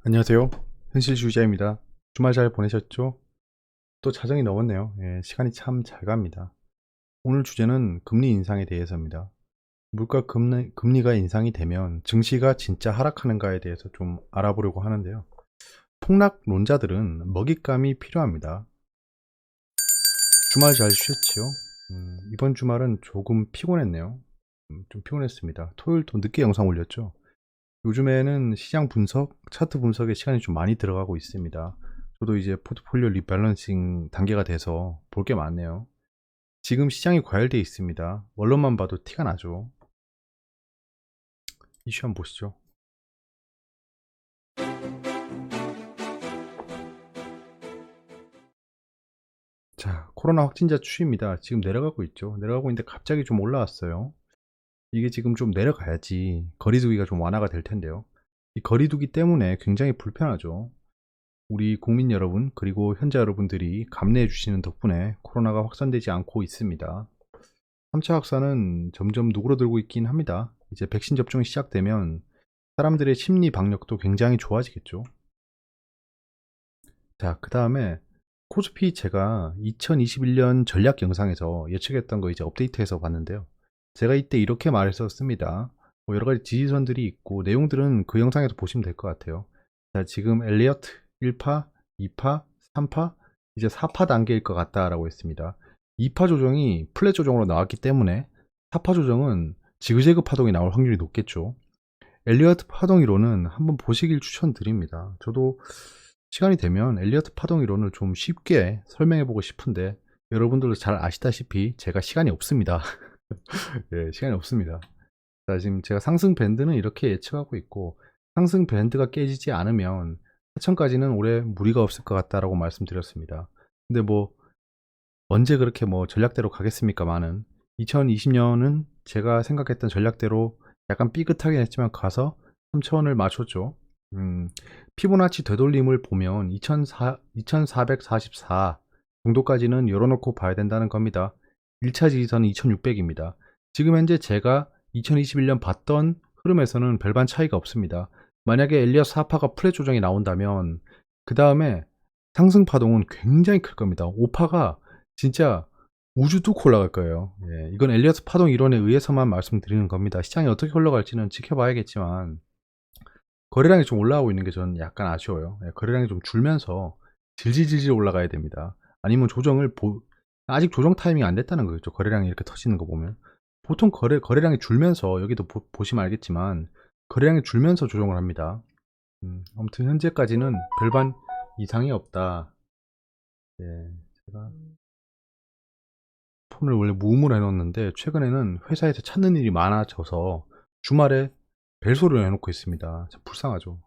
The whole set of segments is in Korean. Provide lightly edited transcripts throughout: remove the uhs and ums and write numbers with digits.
안녕하세요. 현실주의자입니다. 주말 잘 보내셨죠? 또 자정이 넘었네요. 예, 시간이 참 잘 갑니다. 오늘 주제는 금리 인상에 대해서입니다. 물가 금리가 인상이 되면 증시가 진짜 하락하는가에 대해서 좀 알아보려고 하는데요. 폭락론자들은 먹잇감이 필요합니다. 주말 잘 쉬었지요? 이번 주말은 조금 피곤했네요. 좀 피곤했습니다. 토요일도 늦게 영상 올렸죠? 요즘에는 시장 분석, 차트 분석에 시간이 좀 많이 들어가고 있습니다. 저도 이제 포트폴리오 리밸런싱 단계가 돼서 볼 게 많네요. 지금 시장이 과열되어 있습니다. 원론만 봐도 티가 나죠. 이슈 한번 보시죠. 자, 코로나 확진자 추이입니다. 지금 내려가고 있죠. 내려가고 있는데 갑자기 좀 올라왔어요. 이게 지금 좀 내려가야지 거리두기가 좀 완화가 될 텐데요. 이 거리두기 때문에 굉장히 불편하죠. 우리 국민 여러분 그리고 현자 여러분들이 감내해 주시는 덕분에 코로나가 확산되지 않고 있습니다. 3차 확산은 점점 누그러들고 있긴 합니다. 이제 백신 접종이 시작되면 사람들의 심리 방역도 굉장히 좋아지겠죠. 자, 그 다음에 코스피 제가 2021년 전략 영상에서 예측했던 거 이제 업데이트해서 봤는데요. 제가 이때 이렇게 말했었습니다. 뭐 여러 가지 지지선들이 있고 내용들은 그 영상에서 보시면 될 것 같아요. 자, 지금 엘리어트 1파, 2파, 3파, 이제 4파 단계일 것 같다라고 했습니다. 2파 조정이 플랫 조정으로 나왔기 때문에 4파 조정은 지그재그 파동이 나올 확률이 높겠죠. 엘리어트 파동 이론은 한번 보시길 추천드립니다. 저도 시간이 되면 엘리어트 파동 이론을 좀 쉽게 설명해 보고 싶은데 여러분들도 잘 아시다시피 제가 시간이 없습니다. 예, 시간이 없습니다. 자, 지금 제가 상승 밴드는 이렇게 예측하고 있고 상승 밴드가 깨지지 않으면 하천까지는 올해 무리가 없을 것 같다라고 말씀드렸습니다. 근데 뭐 언제 그렇게 뭐 전략대로 가겠습니까만은 2020년은 제가 생각했던 전략대로 약간 삐끗하긴 했지만 가서 3,000원을 맞췄죠. 피보나치 되돌림을 보면 2444 정도까지는 열어놓고 봐야 된다는 겁니다. 1차 지지선은 2600입니다. 지금 현재 제가 2021년 봤던 흐름에서는 별반 차이가 없습니다. 만약에 엘리어스 하파가 프레 조정이 나온다면 그 다음에 상승 파동은 굉장히 클 겁니다. 5파가 진짜 우주 뚫고 올라갈 거예요. 예, 이건 엘리어스 파동 이론에 의해서만 말씀드리는 겁니다. 시장이 어떻게 흘러갈지는 지켜봐야겠지만 거래량이 좀 올라가고 있는 게 저는 약간 아쉬워요. 예, 거래량이 좀 줄면서 질질질질 올라가야 됩니다. 아니면 아직 조정 타이밍이 안 됐다는 거겠죠. 거래량이 이렇게 터지는 거 보면 보통 거래량이 줄면서 여기도 보시면 알겠지만 거래량이 줄면서 조정을 합니다. 아무튼 현재까지는 별반 이상이 없다. 예, 제가 폰을 원래 무음으로 해놓았는데 최근에는 회사에서 찾는 일이 많아져서 주말에 벨소리를 해놓고 있습니다. 참 불쌍하죠.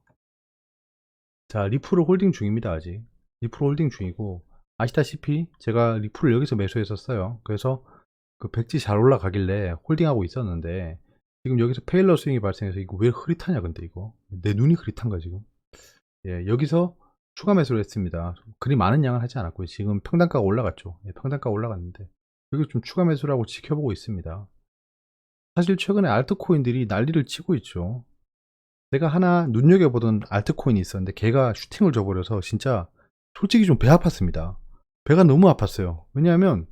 자, 리플을 홀딩 중입니다. 아직 리플 홀딩 중이고 아시다시피 제가 리플을 여기서 매수했었어요. 그래서 그 백지 잘 올라가길래 홀딩하고 있었는데 지금 여기서 페일러 스윙이 발생해서 이거 왜 흐릿하냐 근데 이거 내 눈이 흐릿한가 지금. 예, 여기서 추가 매수를 했습니다. 그리 많은 양을 하지 않았고요. 지금 평단가가 올라갔죠. 예, 평단가가 올라갔는데 여기 좀 추가 매수를 하고 지켜보고 있습니다. 사실 최근에 알트코인들이 난리를 치고 있죠. 내가 하나 눈여겨보던 알트코인이 있었는데 걔가 슈팅을 줘버려서 진짜 솔직히 좀 배 아팠습니다. 배가 너무 아팠어요. 왜냐하면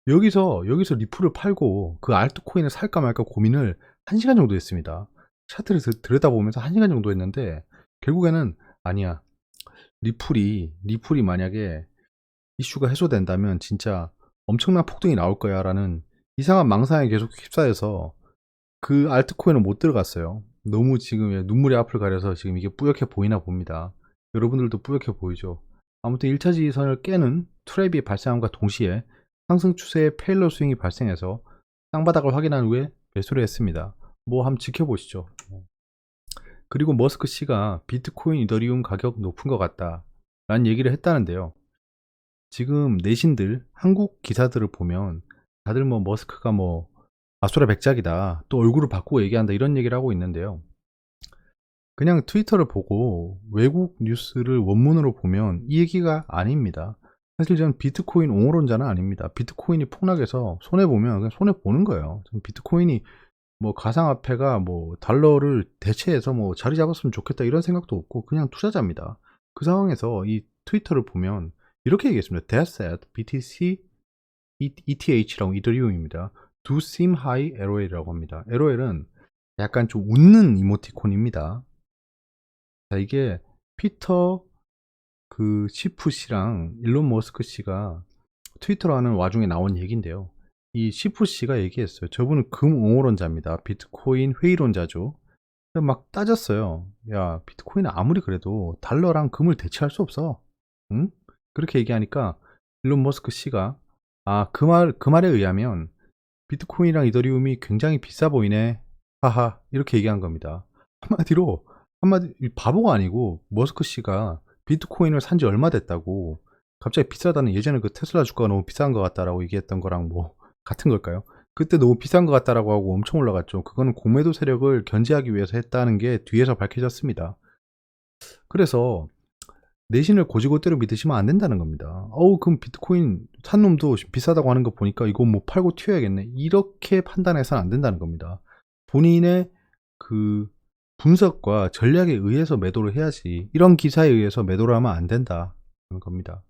여기서 리플을 팔고 그 알트코인을 살까 말까 고민을 1시간 정도 했습니다. 차트를 들여다보면서 1시간 정도 했는데 결국에는 아니야. 리플이 만약에 이슈가 해소된다면 진짜 엄청난 폭등이 나올 거야 라는 이상한 망상에 계속 휩싸여서 그 알트코인은 못 들어갔어요. 너무 지금 눈물이 앞을 가려서 지금 이게 뿌옇게 보이나 봅니다. 여러분들도 뿌옇게 보이죠. 아무튼 1차 지지선을 깨는 트랩이 발생함과 동시에 상승 추세의 페일러 스윙이 발생해서 땅바닥을 확인한 후에 매수를 했습니다. 뭐 한번 지켜보시죠. 그리고 머스크 씨가 비트코인, 이더리움 가격 높은 것 같다 라는 얘기를 했다는데요. 지금 내신들 한국 기사들을 보면 다들 뭐 머스크가 뭐 아수라 백작이다 또 얼굴을 바꾸고 얘기한다 이런 얘기를 하고 있는데요. 그냥 트위터를 보고 외국 뉴스를 원문으로 보면 이 얘기가 아닙니다. 사실 저는 비트코인 옹호론자는 아닙니다. 비트코인이 폭락해서 손해보면 그냥 손해보는 거예요. 비트코인이 뭐 가상화폐가 뭐 달러를 대체해서 뭐 자리 잡았으면 좋겠다 이런 생각도 없고 그냥 투자자입니다. 그 상황에서 이 트위터를 보면 이렇게 얘기했습니다. That said, BTC ETH라고 이더리움입니다. Do seem high LOL이라고 합니다. LOL은 약간 좀 웃는 이모티콘입니다. 자, 이게 피터 그 시프 씨랑 일론 머스크 씨가 트위터로 하는 와중에 나온 얘기인데요. 이 시프 씨가 얘기했어요. 저분은 금옹호론자입니다. 비트코인 회의론자죠. 막 따졌어요. 야, 비트코인은 아무리 그래도 달러랑 금을 대체할 수 없어. 응? 그렇게 얘기하니까 일론 머스크 씨가 그 말에 의하면 비트코인이랑 이더리움이 굉장히 비싸 보이네. 하하. 이렇게 얘기한 겁니다. 바보가 아니고 머스크 씨가 비트코인을 산지 얼마 됐다고 갑자기 비싸다는 예전에 그 테슬라 주가가 너무 비싼 것 같다라고 얘기했던 거랑 뭐 같은 걸까요? 그때 너무 비싼 것 같다라고 하고 엄청 올라갔죠. 그거는 공매도 세력을 견제하기 위해서 했다는 게 뒤에서 밝혀졌습니다. 그래서 내신을 고지고대로 믿으시면 안 된다는 겁니다. 그럼 비트코인 산 놈도 비싸다고 하는 거 보니까 이거 뭐 팔고 튀어야겠네. 이렇게 판단해서는 안 된다는 겁니다. 본인의 그 분석과 전략에 의해서 매도를 해야지 이런 기사에 의해서 매도를 하면 안 된다는 겁니다.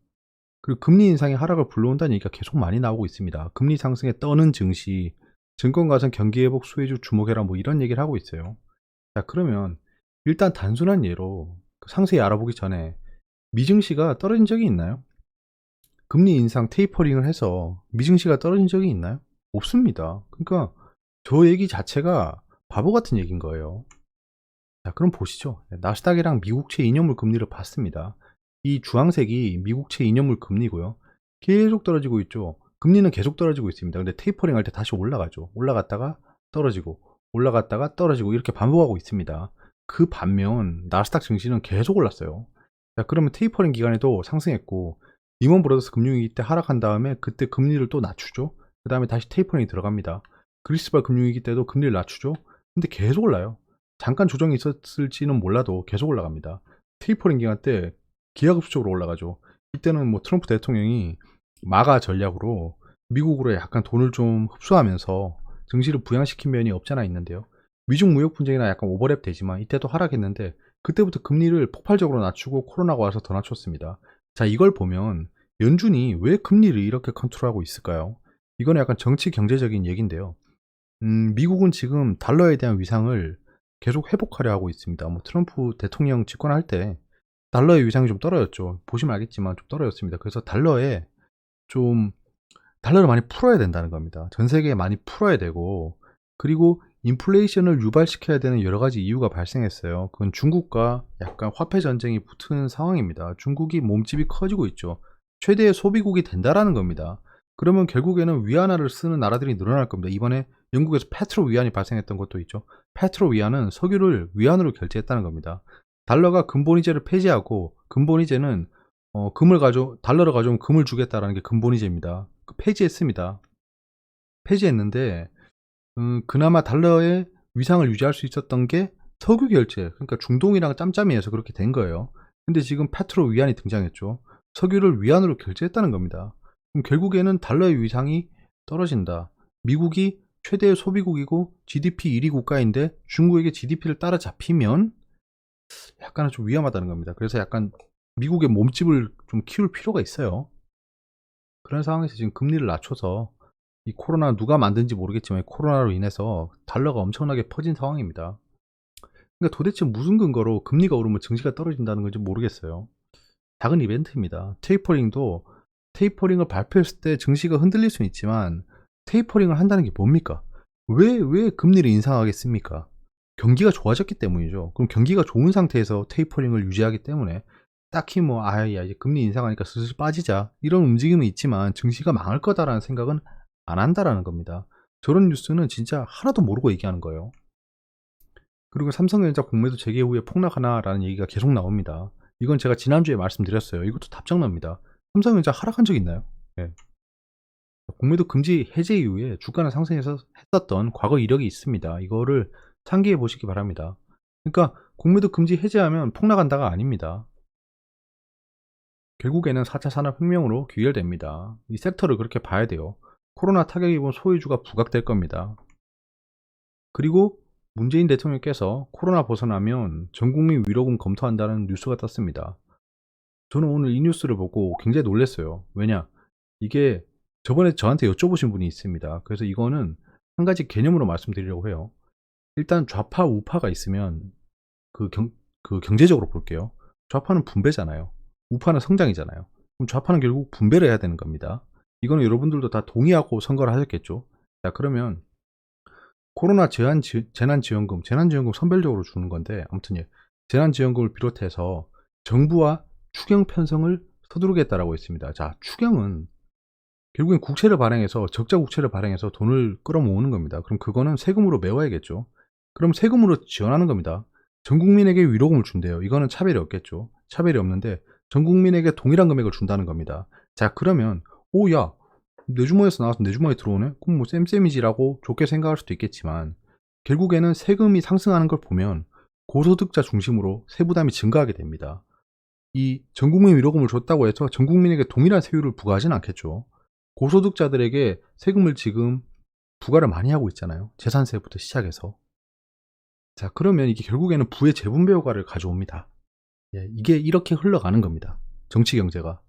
그리고 금리 인상이 하락을 불러온다는 얘기가 계속 많이 나오고 있습니다. 금리 상승에 떠는 증시, 증권가상 경기회복 수혜주 주목해라 뭐 이런 얘기를 하고 있어요. 자, 그러면 일단 단순한 예로 상세히 알아보기 전에 미증시가 떨어진 적이 있나요? 금리 인상 테이퍼링을 해서 미증시가 떨어진 적이 있나요? 없습니다. 그러니까 저 얘기 자체가 바보 같은 얘기인 거예요. 자, 그럼 보시죠. 나스닥이랑 미국채 2년물 금리를 봤습니다. 이 주황색이 미국채 2년물 금리고요. 계속 떨어지고 있죠. 금리는 계속 떨어지고 있습니다. 근데 테이퍼링 할 때 다시 올라가죠. 올라갔다가 떨어지고 올라갔다가 떨어지고 이렇게 반복하고 있습니다. 그 반면 나스닥 증시는 계속 올랐어요. 자, 그러면 테이퍼링 기간에도 상승했고 리먼 브러더스 금융위기 때 하락한 다음에 그때 금리를 또 낮추죠. 그 다음에 다시 테이퍼링이 들어갑니다. 그리스발 금융위기 때도 금리를 낮추죠. 근데 계속 올라요. 잠깐 조정이 있었을지는 몰라도 계속 올라갑니다. 테이퍼링 기간 때 기하급수적으로 올라가죠. 이때는 뭐 트럼프 대통령이 마가 전략으로 미국으로 약간 돈을 좀 흡수하면서 증시를 부양시킨 면이 없잖아 있는데요. 미중 무역 분쟁이나 약간 오버랩 되지만 이때도 하락했는데 그때부터 금리를 폭발적으로 낮추고 코로나가 와서 더 낮췄습니다. 자, 이걸 보면 연준이 왜 금리를 이렇게 컨트롤하고 있을까요? 이거는 약간 정치 경제적인 얘기인데요. 미국은 지금 달러에 대한 위상을 계속 회복하려 하고 있습니다. 뭐 트럼프 대통령 집권할 때 달러의 위상이 좀 떨어졌죠. 보시면 알겠지만 좀 떨어졌습니다. 그래서 달러를 많이 풀어야 된다는 겁니다. 전 세계에 많이 풀어야 되고, 그리고 인플레이션을 유발시켜야 되는 여러 가지 이유가 발생했어요. 그건 중국과 약간 화폐 전쟁이 붙은 상황입니다. 중국이 몸집이 커지고 있죠. 최대의 소비국이 된다라는 겁니다. 그러면 결국에는 위안화를 쓰는 나라들이 늘어날 겁니다. 이번에 영국에서 페트로 위안이 발생했던 것도 있죠. 페트로 위안은 석유를 위안으로 결제했다는 겁니다. 달러가 근본이제를 폐지하고 근본이제는 달러를 가져오면 금을 주겠다라는 게 근본이제입니다. 폐지했습니다. 폐지했는데 그나마 달러의 위상을 유지할 수 있었던 게 석유 결제, 그러니까 중동이랑 짬짬이해서 그렇게 된 거예요. 근데 지금 페트로 위안이 등장했죠. 석유를 위안으로 결제했다는 겁니다. 그럼 결국에는 달러의 위상이 떨어진다. 미국이 최대의 소비국이고 GDP 1위 국가인데 중국에게 GDP를 따라잡히면 약간은 좀 위험하다는 겁니다. 그래서 약간 미국의 몸집을 좀 키울 필요가 있어요. 그런 상황에서 지금 금리를 낮춰서 이 코로나 누가 만든지 모르겠지만 코로나로 인해서 달러가 엄청나게 퍼진 상황입니다. 그러니까 도대체 무슨 근거로 금리가 오르면 증시가 떨어진다는 건지 모르겠어요. 작은 이벤트입니다. 테이퍼링을 발표했을 때 증시가 흔들릴 수는 있지만 테이퍼링을 한다는 게 뭡니까? 왜 금리를 인상하겠습니까? 경기가 좋아졌기 때문이죠. 그럼 경기가 좋은 상태에서 테이퍼링을 유지하기 때문에 딱히 뭐 이제 금리 인상하니까 슬슬 빠지자 이런 움직임은 있지만 증시가 망할 거다라는 생각은 안 한다라는 겁니다. 저런 뉴스는 진짜 하나도 모르고 얘기하는 거예요. 그리고 삼성전자 공매도 재개 후에 폭락하나라는 얘기가 계속 나옵니다. 이건 제가 지난주에 말씀드렸어요. 이것도 답정납니다. 삼성전자 하락한 적 있나요? 네. 공매도 금지 해제 이후에 주가는 상승해서 했었던 과거 이력이 있습니다. 이거를 상기해 보시기 바랍니다. 그러니까 공매도 금지 해제하면 폭락한다가 아닙니다. 결국에는 4차 산업혁명으로 귀결됩니다. 이 섹터를 그렇게 봐야 돼요. 코로나 타격 입은 소유주가 부각될 겁니다. 그리고 문재인 대통령께서 코로나 벗어나면 전국민 위로금 검토한다는 뉴스가 떴습니다. 저는 오늘 이 뉴스를 보고 굉장히 놀랐어요. 왜냐? 이게 저번에 저한테 여쭤보신 분이 있습니다. 그래서 이거는 한 가지 개념으로 말씀드리려고 해요. 일단 좌파, 우파가 있으면 그 경제적으로 볼게요. 좌파는 분배잖아요. 우파는 성장이잖아요. 그럼 좌파는 결국 분배를 해야 되는 겁니다. 이거는 여러분들도 다 동의하고 선거를 하셨겠죠. 자, 그러면 코로나 재난지원금 선별적으로 주는 건데, 아무튼 예, 재난지원금을 비롯해서 정부와 추경 편성을 서두르겠다라고 했습니다. 자, 추경은 결국엔 국채를 발행해서, 적자 국채를 발행해서 돈을 끌어모으는 겁니다. 그럼 그거는 세금으로 메워야겠죠. 그럼 세금으로 지원하는 겁니다. 전 국민에게 위로금을 준대요. 이거는 차별이 없겠죠. 차별이 없는데 전 국민에게 동일한 금액을 준다는 겁니다. 자, 그러면 야, 내 주머니에서 나와서 내 주머니에 들어오네? 그럼 뭐 쌤쌤이지라고 좋게 생각할 수도 있겠지만, 결국에는 세금이 상승하는 걸 보면 고소득자 중심으로 세부담이 증가하게 됩니다. 이 전국민 위로금을 줬다고 해서 전 국민에게 동일한 세율을 부과하지는 않겠죠. 고소득자들에게 세금을 지금 부과를 많이 하고 있잖아요. 재산세부터 시작해서. 자, 그러면 이게 결국에는 부의 재분배 효과를 가져옵니다. 예, 이게 이렇게 흘러가는 겁니다. 정치 경제가.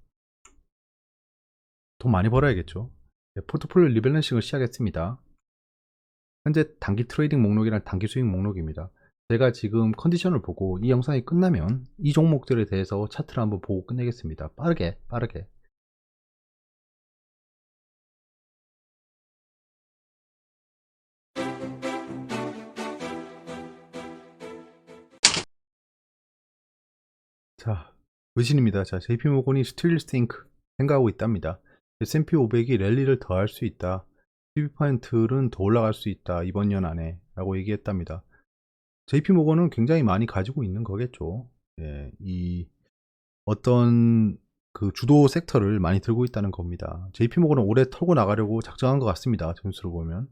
돈 많이 벌어야겠죠. 예, 포트폴리오 리밸런싱을 시작했습니다. 현재 단기 트레이딩 목록이랑 단기 수익 목록입니다. 제가 지금 컨디션을 보고 이 영상이 끝나면 이 종목들에 대해서 차트를 한번 보고 끝내겠습니다. 빠르게. 자, 의신입니다. 자, JP모건이 still think 생각하고 있답니다. S&P 500이 랠리를 더 할 수 있다. 12%는 더 올라갈 수 있다. 이번 년 안에 라고 얘기했답니다. JP모건은 굉장히 많이 가지고 있는 거겠죠. 예, 이 어떤 그 주도 섹터를 많이 들고 있다는 겁니다. JP모건은 올해 털고 나가려고 작정한 것 같습니다. 점수를 보면.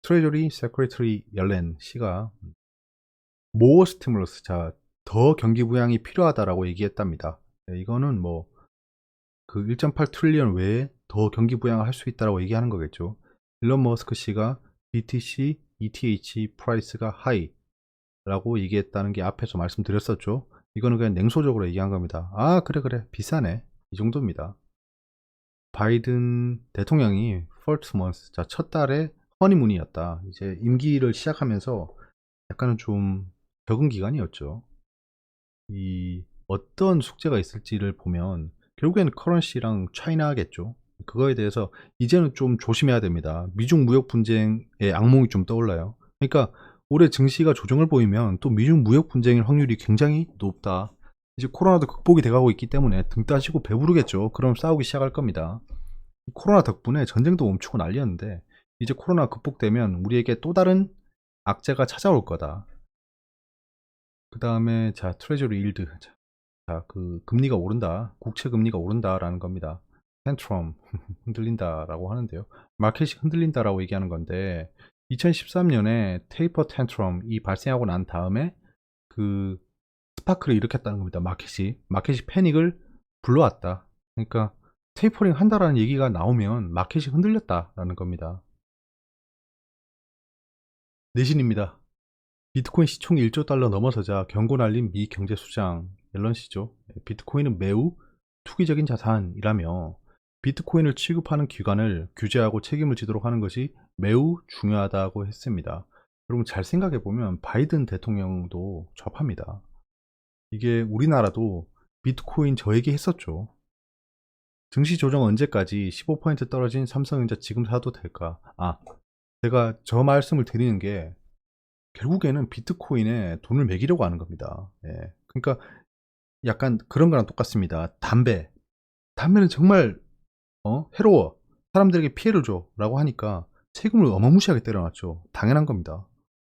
트레저리 세크레터리 옐렌 씨가 모어 스티뮬러스, 자, 더 경기 부양이 필요하다라고 얘기했답니다. 네, 이거는 뭐 그 1.8 트릴리언 외에 더 경기 부양을 할 수 있다라고 얘기하는 거겠죠. 일론 머스크 씨가 BTC, ETH 프라이스가 하이라고 얘기했다는 게 앞에서 말씀드렸었죠. 이거는 그냥 냉소적으로 얘기한 겁니다. 아, 그래 비싸네, 이 정도입니다. 바이든 대통령이 first month, 자, 첫 달에 허니문이었다. 이제 임기를 시작하면서 약간은 좀 적응 기간이었죠. 이 어떤 숙제가 있을지를 보면 결국엔 커런시랑 차이나겠죠. 그거에 대해서 이제는 좀 조심해야 됩니다. 미중 무역 분쟁의 악몽이 좀 떠올라요. 그러니까 올해 증시가 조정을 보이면 또 미중 무역 분쟁일 확률이 굉장히 높다. 이제 코로나도 극복이 돼가고 있기 때문에 등 따시고 배부르겠죠. 그럼 싸우기 시작할 겁니다. 코로나 덕분에 전쟁도 멈추고 난리였는데 이제 코로나 극복되면 우리에게 또 다른 악재가 찾아올 거다. 그 다음에 자, 트레저리 일드, 자, 그 금리가 오른다, 국채 금리가 오른다라는 겁니다. 텐트럼 흔들린다라고 하는데요. 마켓이 흔들린다라고 얘기하는 건데 2013년에 테이퍼 텐트럼이 발생하고 난 다음에 그 스파크를 일으켰다는 겁니다. 마켓이 패닉을 불러왔다. 그러니까 테이퍼링 한다라는 얘기가 나오면 마켓이 흔들렸다라는 겁니다. 내신입니다. 비트코인 시총이 1조 달러 넘어서자 경고 날린 미 경제수장 옐런씨죠. 비트코인은 매우 투기적인 자산이라며 비트코인을 취급하는 기관을 규제하고 책임을 지도록 하는 것이 매우 중요하다고 했습니다. 여러분 잘 생각해보면 바이든 대통령도 좌파입니다. 이게 우리나라도 비트코인 저 얘기 했었죠. 증시 조정 언제까지 15% 떨어진 삼성전자 지금 사도 될까? 아, 제가 저 말씀을 드리는 게 결국에는 비트코인에 돈을 매기려고 하는 겁니다. 예. 그러니까 약간 그런 거랑 똑같습니다. 담배는 정말 해로워, 사람들에게 피해를 줘 라고 하니까 세금을 어마무시하게 때려놨죠. 당연한 겁니다.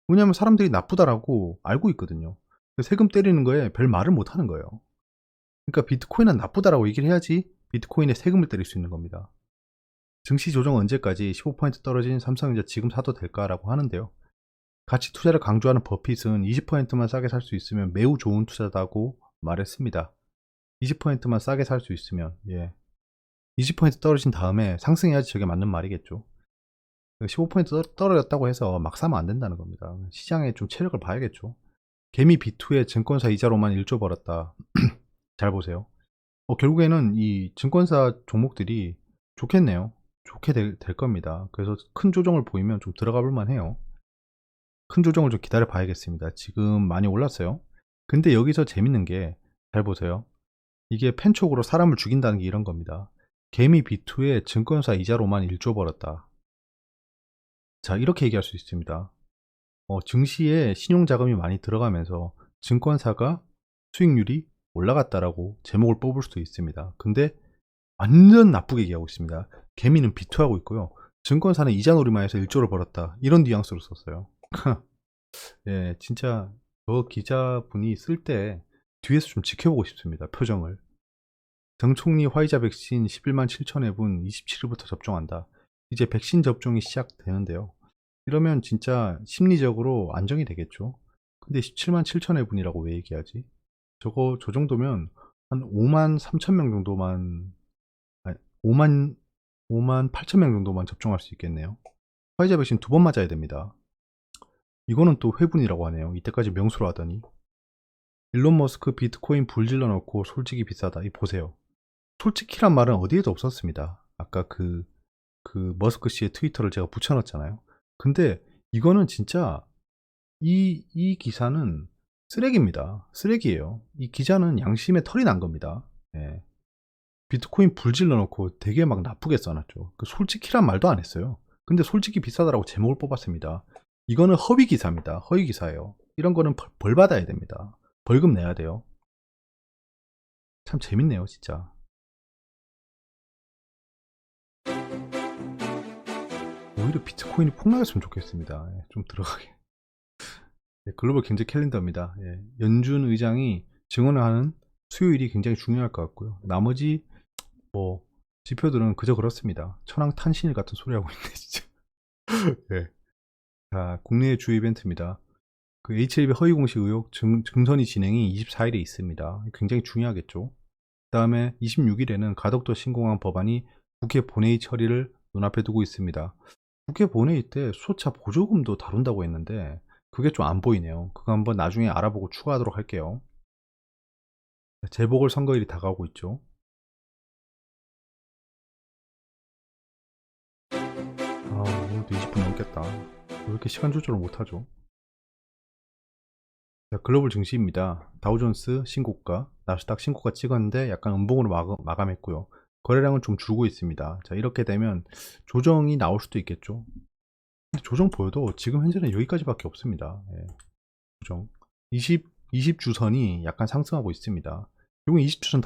왜냐하면 사람들이 나쁘다라고 알고 있거든요. 세금 때리는 거에 별 말을 못 하는 거예요. 그러니까 비트코인은 나쁘다라고 얘기를 해야지 비트코인에 세금을 때릴 수 있는 겁니다. 증시 조정 언제까지 15% 떨어진 삼성전자 지금 사도 될까라고 하는데요. 가치 투자를 강조하는 버핏은 20%만 싸게 살 수 있으면 매우 좋은 투자다고 말했습니다. 20%만 싸게 살 수 있으면, 예. 20% 떨어진 다음에 상승해야지 저게 맞는 말이겠죠. 15% 떨어졌다고 해서 막 사면 안 된다는 겁니다. 시장에 좀 체력을 봐야겠죠. 개미 B2에 증권사 이자로만 1조 벌었다. 잘 보세요. 결국에는 이 증권사 종목들이 좋겠네요. 좋게 될 겁니다. 그래서 큰 조정을 보이면 좀 들어가 볼만 해요. 큰 조정을 좀 기다려 봐야겠습니다. 지금 많이 올랐어요. 근데 여기서 재밌는 게, 잘 보세요. 이게 펜촉으로 사람을 죽인다는 게 이런 겁니다. 개미 B2에 증권사 이자로만 1조 벌었다. 자, 이렇게 얘기할 수 있습니다. 증시에 신용자금이 많이 들어가면서 증권사가 수익률이 올라갔다라고 제목을 뽑을 수도 있습니다. 근데 완전 나쁘게 얘기하고 있습니다. 개미는 비투하고 있고요. 증권사는 이자놀이만 해서 1조를 벌었다. 이런 뉘앙스로 썼어요. 예, 진짜 저 기자분이 쓸 때 뒤에서 좀 지켜보고 싶습니다. 표정을. 정 총리 화이자 백신 11만 7천 회분 27일부터 접종한다. 이제 백신 접종이 시작되는데요. 이러면 진짜 심리적으로 안정이 되겠죠. 근데 17만 7천 회분이라고 왜 얘기하지? 저 정도면 한 5만 3천 명 정도만, 아니, 5만 8천 명 정도만 접종할 수 있겠네요. 화이자 백신 2번 맞아야 됩니다. 이거는 또 회분이라고 하네요. 이때까지 명수로 하더니. 일론 머스크 비트코인 불질러 넣고 솔직히 비싸다. 이 보세요. 솔직히란 말은 어디에도 없었습니다. 아까 그 머스크 씨의 트위터를 제가 붙여놨잖아요. 근데 이거는 진짜 이 기사는 쓰레기입니다. 쓰레기예요. 이 기자는 양심에 털이 난 겁니다. 예. 비트코인 불질러 놓고 되게 막 나쁘게 써놨죠. 솔직히란 말도 안 했어요. 근데 솔직히 비싸다라고 제목을 뽑았습니다. 이거는 허위 기사입니다. 허위 기사예요. 이런 거는 벌 받아야 됩니다. 벌금 내야 돼요. 참 재밌네요, 진짜. 오히려 비트코인이 폭락했으면 좋겠습니다. 예, 좀 들어가게. 예, 글로벌 경제 캘린더입니다. 예, 연준 의장이 증언을 하는 수요일이 굉장히 중요할 것 같고요. 나머지 뭐 지표들은 그저 그렇습니다. 천황탄신일 같은 소리 하고 있네 진짜. 예. 자, 국내 주요 이벤트입니다. 그 HLB 허위 공시 의혹 증선이 진행이 24일에 있습니다. 굉장히 중요하겠죠. 그 다음에 26일에는 가덕도 신공항 법안이 국회 본회의 처리를 눈앞에 두고 있습니다. 국회 본회의 때 수소차 보조금도 다룬다고 했는데 그게 좀 안 보이네요. 그거 한번 나중에 알아보고 추가하도록 할게요. 재보궐선거일이 다가오고 있죠. 오늘도 20분 넘겠다. 왜 이렇게 시간 조절을 못하죠? 자, 글로벌 증시입니다. 다우존스 신고가, 나스닥 신고가 찍었는데 약간 음봉으로 마감했고요. 거래량은 좀 줄고 있습니다. 자, 이렇게 되면 조정이 나올 수도 있겠죠. 조정 보여도 지금 현재는 여기까지밖에 없습니다. 예, 조정. 20주선이 약간 상승하고 있습니다. 이건 20주선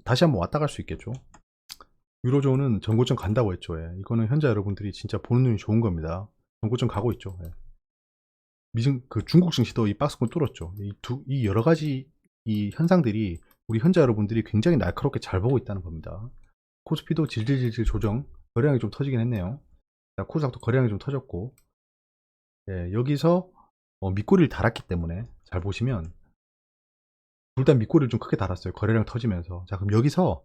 다시 한번 왔다 갈 수 있겠죠. 유로존은 전고점 간다고 했죠. 예. 이거는 현재 여러분들이 진짜 보는 눈이 좋은 겁니다. 전고점 가고 있죠. 예. 중국 증시도 이 박스권 뚫었죠. 이 여러 가지 이 현상들이 우리 현재 여러분들이 굉장히 날카롭게 잘 보고 있다는 겁니다. 코스피도 질질질질 조정, 거래량이 좀 터지긴 했네요. 자, 코스닥도 거래량이 좀 터졌고, 예, 여기서 밑꼬리를 달았기 때문에 잘 보시면 둘 다 밑꼬리를 좀 크게 달았어요. 거래량 터지면서. 자, 그럼 여기서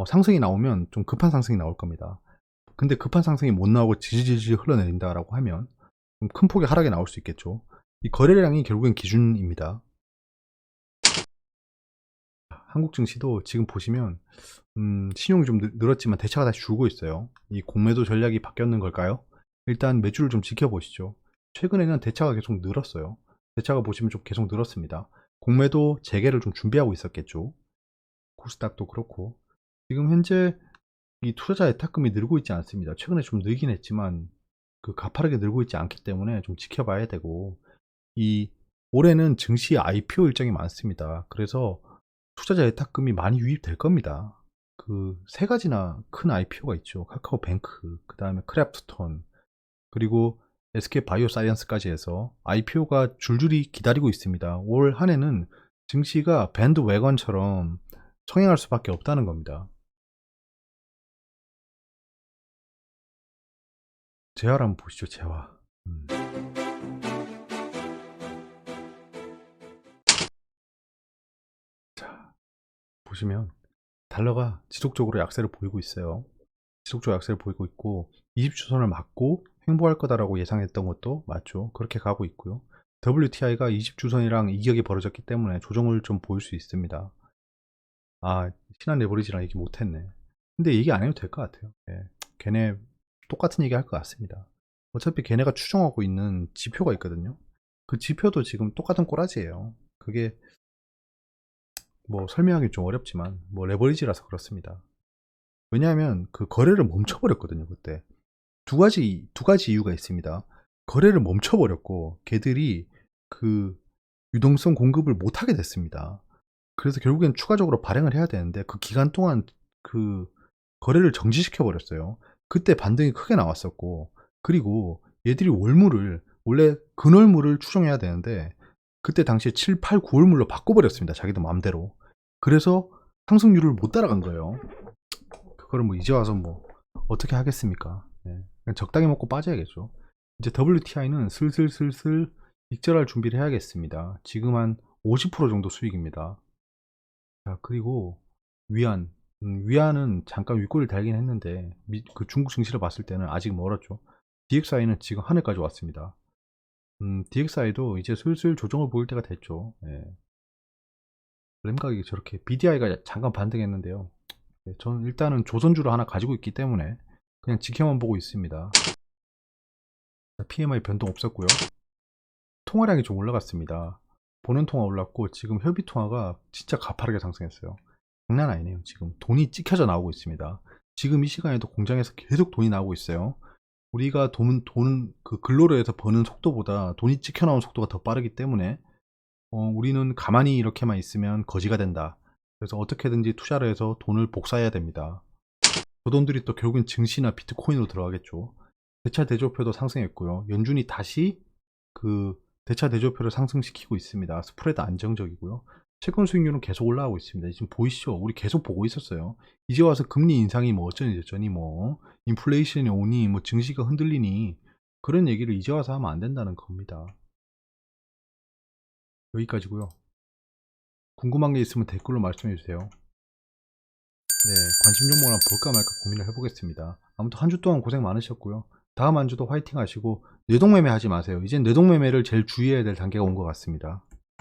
상승이 나오면 좀 급한 상승이 나올 겁니다. 근데 급한 상승이 못 나오고 지지지지 흘러내린다라고 하면 좀 큰 폭의 하락이 나올 수 있겠죠. 이 거래량이 결국엔 기준입니다. 한국 증시도 지금 보시면 신용이 좀 늘었지만 대차가 다시 줄고 있어요. 이 공매도 전략이 바뀌었는 걸까요? 일단 매주를 좀 지켜보시죠. 최근에는 대차가 계속 늘었어요. 대차가 보시면 좀 계속 늘었습니다. 공매도 재개를 좀 준비하고 있었겠죠. 코스닥도 그렇고 지금 현재 이 투자자 예탁금이 늘고 있지 않습니다. 최근에 좀 늘긴 했지만 그 가파르게 늘고 있지 않기 때문에 좀 지켜봐야 되고, 이 올해는 증시 IPO 일정이 많습니다. 그래서 투자자 예탁금이 많이 유입될 겁니다. 그 세 가지나 큰 IPO가 있죠. 카카오뱅크, 그 다음에 크래프톤, 그리고 SK 바이오사이언스까지 해서 IPO가 줄줄이 기다리고 있습니다. 올 한 해는 증시가 밴드웨건처럼 성행할 수밖에 없다는 겁니다. 재화를 한번 보시죠, 재화. 자, 보시면 달러가 지속적으로 약세를 보이고 있어요. 지속적으로 약세를 보이고 있고, 20주선을 맞고 횡보할 거다라고 예상했던 것도 맞죠. 그렇게 가고 있고요. WTI가 20주선이랑 이격이 벌어졌기 때문에 조정을 좀 보일 수 있습니다. 아, 신한 레버리지랑 얘기 못했네. 근데 얘기 안 해도 될 것 같아요. 예. 걔네 똑같은 얘기 할 것 같습니다. 어차피 걔네가 추정하고 있는 지표가 있거든요. 그 지표도 지금 똑같은 꼬라지예요. 그게 뭐 설명하기 좀 어렵지만 뭐 레버리지라서 그렇습니다. 왜냐하면 그 거래를 멈춰버렸거든요. 그때 두 가지 이유가 있습니다. 거래를 멈춰버렸고 걔들이 그 유동성 공급을 못하게 됐습니다. 그래서 결국엔 추가적으로 발행을 해야 되는데 그 기간 동안 그 거래를 정지시켜 버렸어요. 그때 반등이 크게 나왔었고, 그리고 얘들이 월물을 원래 근월물을 추정해야 되는데 그때 당시에 7, 8, 9월물로 바꿔버렸습니다. 자기들 마음대로. 그래서 상승률을 못 따라간 거예요. 그거를 뭐 이제 와서 뭐 어떻게 하겠습니까? 예. 그냥 적당히 먹고 빠져야겠죠. 이제 WTI는 슬슬 익절할 준비를 해야겠습니다. 지금 한 50% 정도 수익입니다. 자, 그리고 위안. 위안은 잠깐 윗골을 달긴 했는데 그 중국 증시를 봤을 때는 아직 멀었죠. DXI는 지금 하늘까지 왔습니다. DXI도 이제 슬슬 조정을 보일 때가 됐죠. 예. 램 가격이 저렇게 BDI가 잠깐 반등했는데요. 네, 저는 일단은 조선주를 하나 가지고 있기 때문에 그냥 지켜만 보고 있습니다. PMI 변동 없었고요. 통화량이 좀 올라갔습니다. 보는 통화 올랐고 지금 협의 통화가 진짜 가파르게 상승했어요. 장난 아니네요. 지금 돈이 찍혀져 나오고 있습니다. 지금 이 시간에도 공장에서 계속 돈이 나오고 있어요. 우리가 돈 그 근로로 해서 버는 속도보다 돈이 찍혀 나오는 속도가 더 빠르기 때문에 우리는 가만히 이렇게만 있으면 거지가 된다. 그래서 어떻게든지 투자를 해서 돈을 복사해야 됩니다. 그 돈들이 또 결국엔 증시나 비트코인으로 들어가겠죠. 대차 대조표도 상승했고요. 연준이 다시 그 대차 대조표를 상승시키고 있습니다. 스프레드 안정적이고요. 채권 수익률은 계속 올라가고 있습니다. 지금 보이시죠? 우리 계속 보고 있었어요. 이제 와서 금리 인상이 뭐 어쩌니 저쩌니 뭐 인플레이션이 오니 뭐 증시가 흔들리니 그런 얘기를 이제 와서 하면 안 된다는 겁니다. 여기까지고요. 궁금한 게 있으면 댓글로 말씀해 주세요. 네, 관심 종목을 한번 볼까 말까 고민을 해보겠습니다. 아무튼 한 주 동안 고생 많으셨고요. 다음 한 주도 화이팅 하시고 뇌동매매 하지 마세요. 이젠 뇌동매매를 제일 주의해야 될 단계가 온 것 같습니다.